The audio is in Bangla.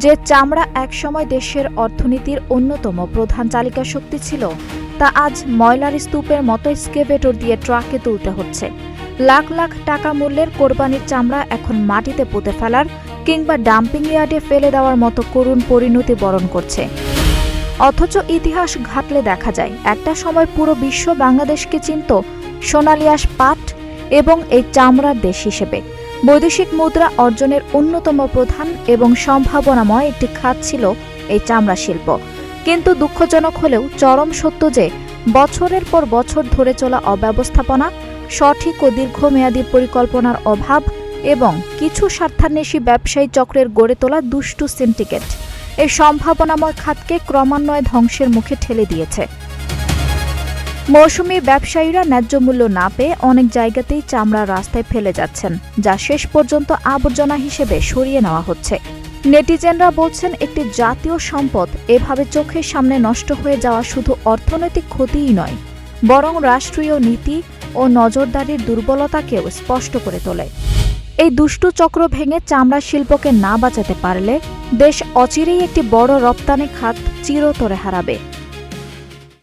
যে চামড়া একসময় দেশের অর্থনীতির অন্যতম প্রধান চালিকা শক্তি ছিল, তা আজ ময়লার স্তূপের মতো এক্সকেভেটর দিয়ে ট্রাকে তুলতে হচ্ছে। লাখ লাখ টাকা মূল্যের কোরবানির চামড়া এখন মাটিতে পুঁতে ফেলার কিংবা ডাম্পিং ইয়ার্ডে ফেলে দেওয়ার মতো করুণ পরিণতি বরণ করছে। অথচ ইতিহাস ঘাটলে দেখা যায়, একটা সময় পুরো বিশ্ব বাংলাদেশকে চিনত সোনালী আঁশ পাট এবং এই চামড়ার দেশ হিসেবে। বৈদেশিক মুদ্রা অর্জনের অন্যতম প্রধান এবং সম্ভাবনাময় একটি খাত ছিল এই চামড়া শিল্প। কিন্তু দুঃখজনক হলেও চরম সত্য যে বছরের পর বছর ধরে চলা অব্যবস্থাপনা, সঠিক ও দীর্ঘমেয়াদী পরিকল্পনার অভাব এবং কিছু স্বার্থান্বেষী ব্যবসায়ী চক্রের গড়ে তোলা দুষ্টু সিন্ডিকেট এই সম্ভাবনাময় খাতকে ক্রমান্বয়ে ধ্বংসের মুখে ঠেলে দিয়েছে। মৌসুমী ব্যবসায়ীরা ন্যায্য মূল্য না পেয়ে অনেক জায়গাতেই চামড়া রাস্তায় ফেলে যাচ্ছেন, যা শেষ পর্যন্ত আবর্জনা হিসেবে সরিয়ে নেওয়া হচ্ছে। নেটিজেনরা বলছেন, একটি জাতীয় সম্পদ এভাবে চোখের সামনে নষ্ট হয়ে যাওয়া শুধু অর্থনৈতিক ক্ষতিই নয়, বরং রাষ্ট্রীয় নীতি ও নজরদারির দুর্বলতাকেও স্পষ্ট করে তোলে। এই দুষ্টু চক্র ভেঙে চামড়া শিল্পকে না বাঁচাতে পারলে দেশ অচিরেই একটি বড় রপ্তানি খাত চিরতরে হারাবে।